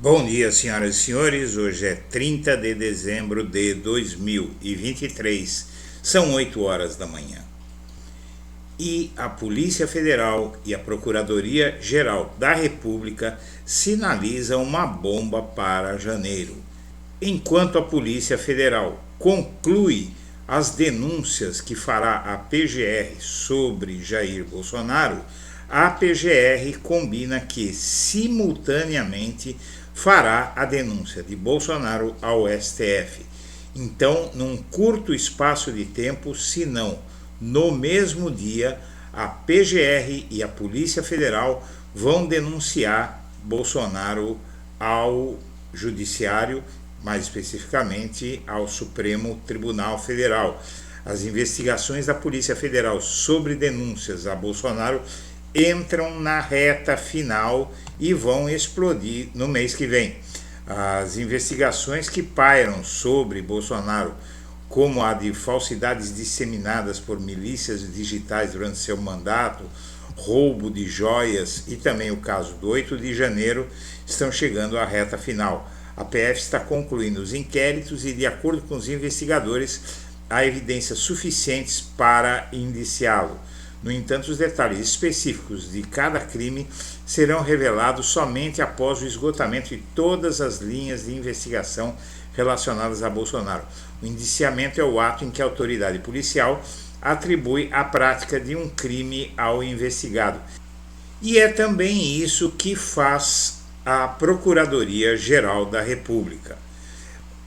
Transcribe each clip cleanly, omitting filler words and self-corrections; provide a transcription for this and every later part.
Bom dia, senhoras e senhores. Hoje é 30 de dezembro de 2023. São 8 horas da manhã. E a Polícia Federal e a Procuradoria-Geral da República sinalizam uma bomba para janeiro. Enquanto a Polícia Federal conclui as denúncias que fará a PGR sobre Jair Bolsonaro, a PGR combina que, simultaneamente, fará a denúncia de Bolsonaro ao STF. Então, num curto espaço de tempo, se não no mesmo dia, a PGR e a Polícia Federal vão denunciar Bolsonaro ao Judiciário, mais especificamente ao Supremo Tribunal Federal. As investigações da Polícia Federal sobre denúncias a Bolsonaro entram na reta final e vão explodir no mês que vem. As investigações que pairam sobre Bolsonaro, como a de falsidades disseminadas por milícias digitais durante seu mandato, roubo de joias e também o caso do 8 de janeiro, estão chegando à reta final. A PF está concluindo os inquéritos e, de acordo com os investigadores, há evidências suficientes para indiciá-lo. No entanto, os detalhes específicos de cada crime serão revelados somente após o esgotamento de todas as linhas de investigação relacionadas a Bolsonaro. O indiciamento é o ato em que a autoridade policial atribui a prática de um crime ao investigado. E é também isso que faz a Procuradoria-Geral da República.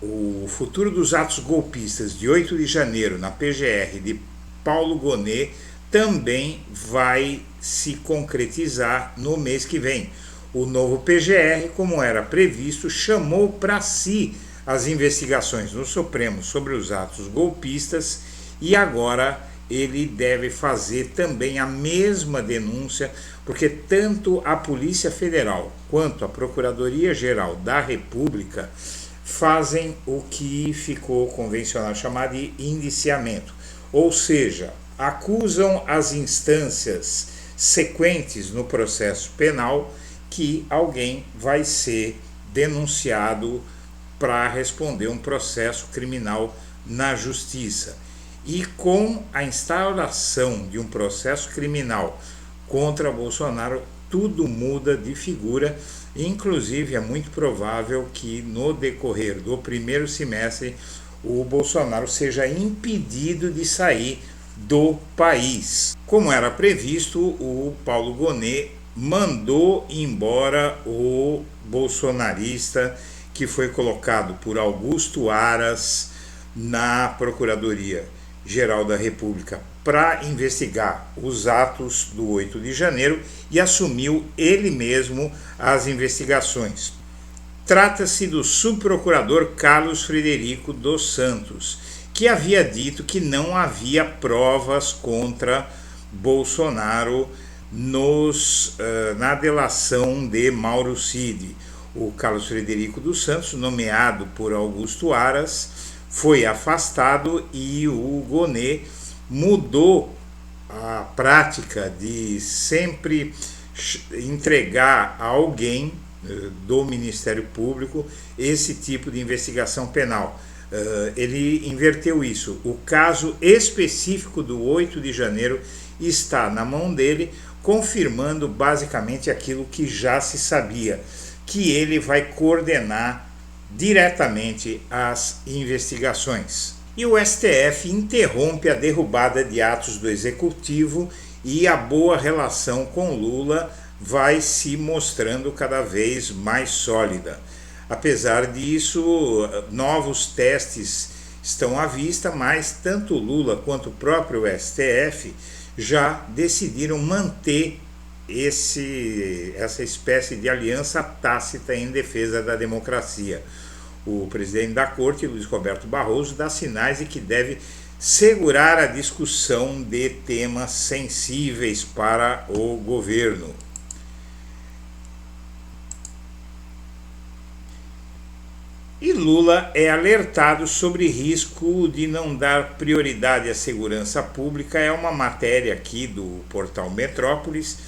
O futuro dos atos golpistas de 8 de janeiro na PGR de Paulo Gonet também vai se concretizar no mês que vem. O novo PGR, como era previsto, chamou para si as investigações no Supremo sobre os atos golpistas e agora ele deve fazer também a mesma denúncia, porque tanto a Polícia Federal quanto a Procuradoria-Geral da República fazem o que ficou convencional chamar de indiciamento, ou seja, acusam as instâncias sequentes no processo penal que alguém vai ser denunciado para responder um processo criminal na justiça. E com a instauração de um processo criminal contra Bolsonaro, tudo muda de figura. Inclusive, é muito provável que no decorrer do primeiro semestre o Bolsonaro seja impedido de sair do país. Como era previsto, o Paulo Gonet mandou embora o bolsonarista que foi colocado por Augusto Aras na Procuradoria-Geral da República para investigar os atos do 8 de janeiro e assumiu ele mesmo as investigações. Trata-se do subprocurador Carlos Frederico dos Santos, que havia dito que não havia provas contra Bolsonaro na delação de Mauro Cid. O Carlos Frederico dos Santos, nomeado por Augusto Aras, foi afastado e o Gonet mudou a prática de sempre entregar a alguém do Ministério Público esse tipo de investigação penal. Ele inverteu isso. O caso específico do 8 de janeiro está na mão dele, confirmando basicamente aquilo que já se sabia, que ele vai coordenar diretamente as investigações. E o STF interrompe a derrubada de atos do Executivo e a boa relação com Lula vai se mostrando cada vez mais sólida. Apesar disso, novos testes estão à vista, mas tanto Lula quanto o próprio STF já decidiram manter essa espécie de aliança tácita em defesa da democracia. O presidente da Corte, Luiz Roberto Barroso, dá sinais de que deve segurar a discussão de temas sensíveis para o governo. E Lula é alertado sobre risco de não dar prioridade à segurança pública. É uma matéria aqui do portal Metrópolis,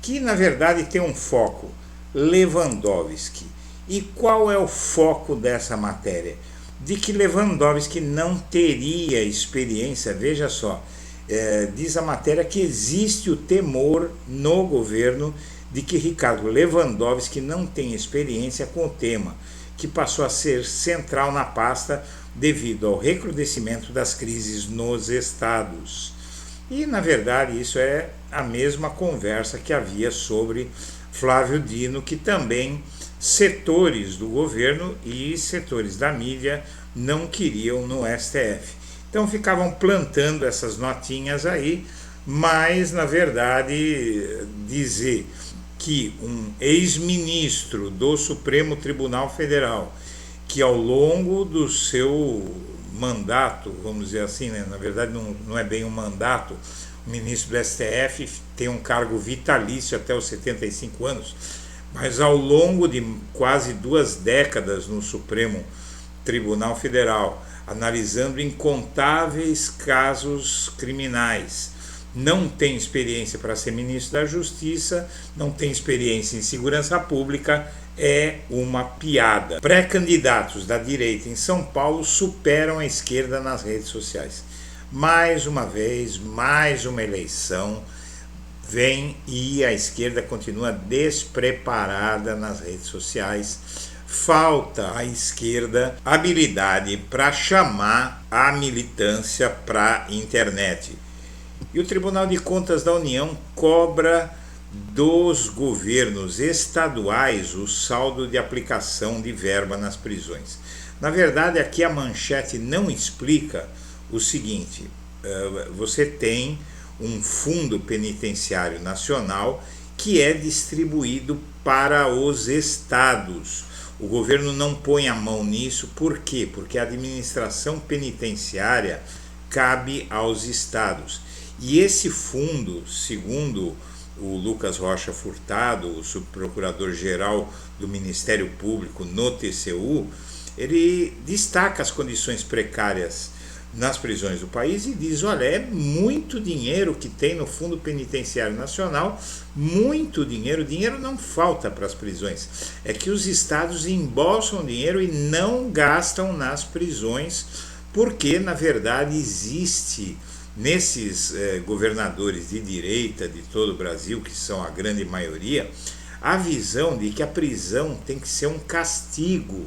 que na verdade tem um foco: Lewandowski. E qual é o foco dessa matéria? De que Lewandowski não teria experiência, veja só, diz a matéria que existe o temor no governo de que Ricardo Lewandowski não tem experiência com o tema, que passou a ser central na pasta devido ao recrudescimento das crises nos estados. E, na verdade, isso é a mesma conversa que havia sobre Flávio Dino, que também setores do governo e setores da mídia não queriam no STF. Então ficavam plantando essas notinhas aí, mas, na verdade, dizer que um ex-ministro do Supremo Tribunal Federal, que ao longo do seu mandato, vamos dizer assim, né? Na verdade não é bem um mandato, o ministro do STF tem um cargo vitalício até os 75 anos, mas ao longo de quase 2 décadas no Supremo Tribunal Federal, analisando incontáveis casos criminais, não tem experiência para ser ministro da Justiça, não tem experiência em segurança pública, é uma piada. Pré-candidatos da direita em São Paulo superam a esquerda nas redes sociais. Mais uma vez, mais uma eleição vem e a esquerda continua despreparada nas redes sociais. Falta à esquerda habilidade para chamar a militância para a internet. E o Tribunal de Contas da União cobra dos governos estaduais o saldo de aplicação de verba nas prisões. Na verdade, aqui a manchete não explica o seguinte: você tem um fundo penitenciário nacional que é distribuído para os estados. O governo não põe a mão nisso, por quê? Porque a administração penitenciária cabe aos estados. E esse fundo, segundo o Lucas Rocha Furtado, o subprocurador-geral do Ministério Público no TCU, ele destaca as condições precárias nas prisões do país e diz: olha, é muito dinheiro que tem no Fundo Penitenciário Nacional, muito dinheiro, dinheiro não falta para as prisões, é que os estados embolsam dinheiro e não gastam nas prisões, porque na verdade existe nesses governadores de direita de todo o Brasil, que são a grande maioria, a visão de que a prisão tem que ser um castigo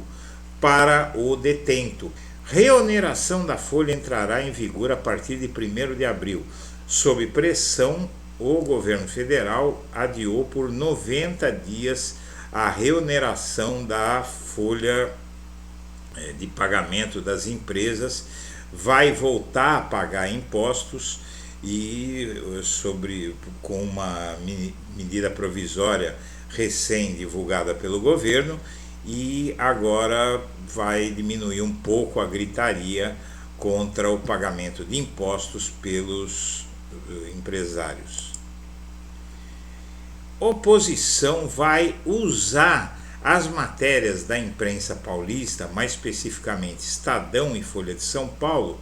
para o detento. Reoneração da folha entrará em vigor a partir de 1º de abril. Sob pressão, o governo federal adiou por 90 dias a reoneração da folha de pagamento das empresas, vai voltar a pagar impostos e com uma medida provisória recém divulgada pelo governo, e agora vai diminuir um pouco a gritaria contra o pagamento de impostos pelos empresários. Oposição vai usar as matérias da imprensa paulista, mais especificamente Estadão e Folha de São Paulo,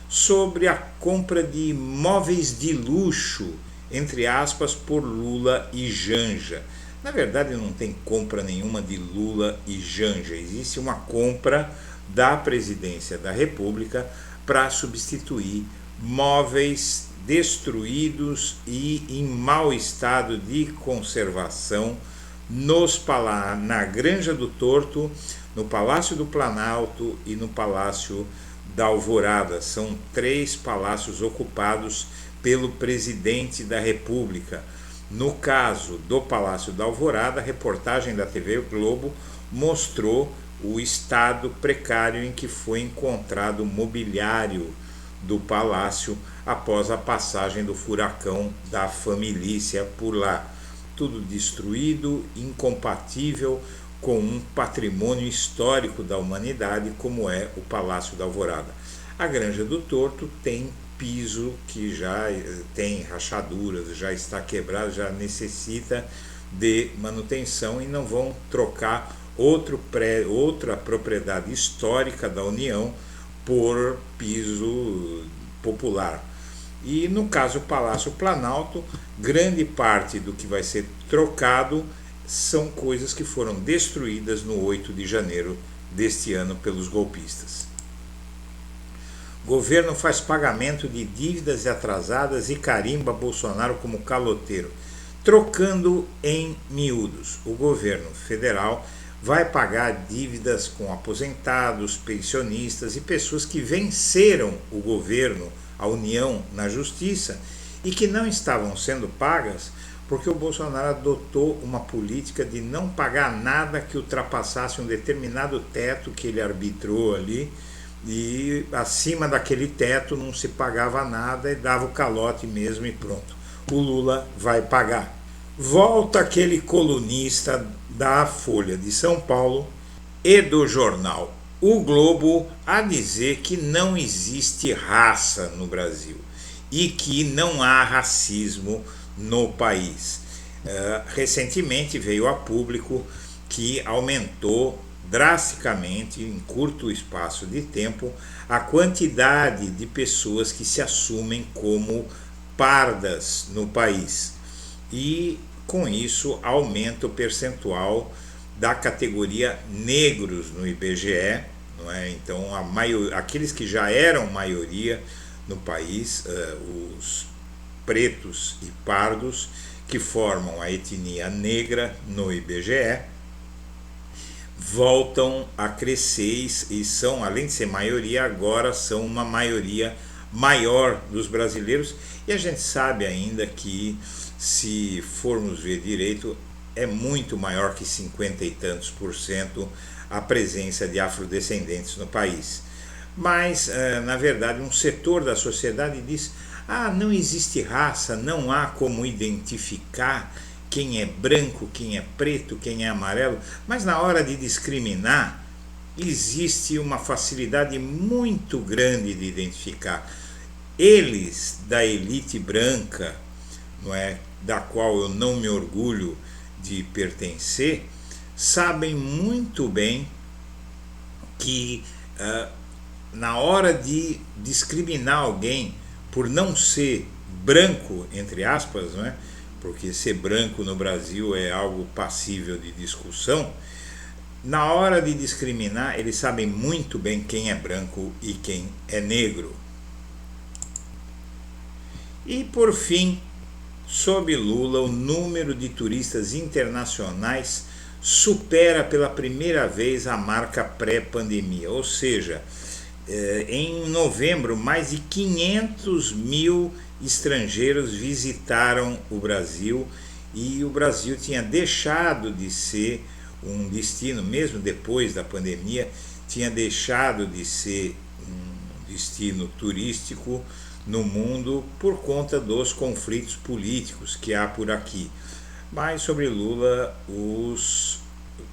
sobre a compra de imóveis de luxo, entre aspas, por Lula e Janja. Na verdade, não tem compra nenhuma de Lula e Janja, existe uma compra da Presidência da República para substituir móveis destruídos e em mau estado de conservação na Granja do Torto, no Palácio do Planalto e no Palácio da Alvorada. São 3 palácios ocupados pelo presidente da República. No caso do Palácio da Alvorada, a reportagem da TV Globo mostrou o estado precário em que foi encontrado o mobiliário do palácio após a passagem do furacão da família por lá. Tudo destruído, incompatível com um patrimônio histórico da humanidade como é o Palácio da Alvorada. A Granja do Torto tem piso que já tem rachaduras, já está quebrado, já necessita de manutenção, e não vão trocar outra propriedade histórica da União por piso popular. E no caso do Palácio Planalto, grande parte do que vai ser trocado são coisas que foram destruídas no 8 de janeiro deste ano pelos golpistas. O governo faz pagamento de dívidas atrasadas e carimba Bolsonaro como caloteiro. Trocando em miúdos, o governo federal vai pagar dívidas com aposentados, pensionistas e pessoas que venceram o governo, a União, na justiça e que não estavam sendo pagas porque o Bolsonaro adotou uma política de não pagar nada que ultrapassasse um determinado teto que ele arbitrou ali, e acima daquele teto não se pagava nada e dava o calote mesmo e pronto. O Lula vai pagar. Volta aquele colunista da Folha de São Paulo e do jornal O Globo a dizer que não existe raça no Brasil e que não há racismo no país. Recentemente veio a público que aumentou drasticamente, em curto espaço de tempo, a quantidade de pessoas que se assumem como pardas no país. E com isso aumenta o percentual da categoria negros no IBGE, não é? Então aqueles que já eram maioria no país, os pretos e pardos, que formam a etnia negra no IBGE, voltam a crescer e são, além de ser maioria, agora são uma maioria maior dos brasileiros. E a gente sabe ainda que, se formos ver direito, é muito maior que 50 e tantos por cento a presença de afrodescendentes no país. Mas, na verdade, um setor da sociedade diz: não existe raça, não há como identificar quem é branco, quem é preto, quem é amarelo. Mas na hora de discriminar, existe uma facilidade muito grande de identificar. Eles, da elite branca, não é, da qual eu não me orgulho de pertencer, sabem muito bem que na hora de discriminar alguém por não ser branco, entre aspas, não é? Porque ser branco no Brasil é algo passível de discussão, na hora de discriminar, eles sabem muito bem quem é branco e quem é negro. E por fim, sob Lula, o número de turistas internacionais supera pela primeira vez a marca pré-pandemia, ou seja, em novembro, mais de 500 mil estrangeiros visitaram o Brasil, e o Brasil tinha deixado de ser um destino, mesmo depois da pandemia, tinha deixado de ser um destino turístico no mundo por conta dos conflitos políticos que há por aqui. Mas sobre Lula, os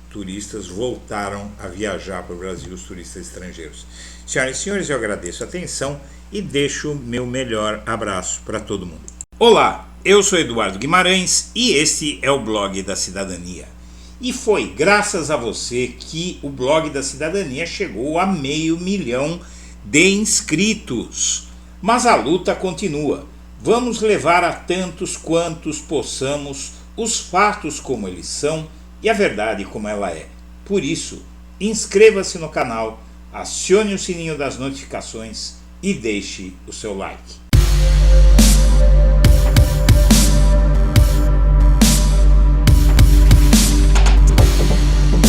turistas voltaram a viajar para o Brasil, os turistas estrangeiros. Senhoras e senhores, eu agradeço a atenção e deixo meu melhor abraço para todo mundo. Olá, eu sou Eduardo Guimarães e este é o Blog da Cidadania. E foi graças a você que o Blog da Cidadania chegou a 500 mil de inscritos. Mas a luta continua. Vamos levar a tantos quantos possamos os fatos como eles são e a verdade como ela é. Por isso, inscreva-se no canal, acione o sininho das notificações e deixe o seu like.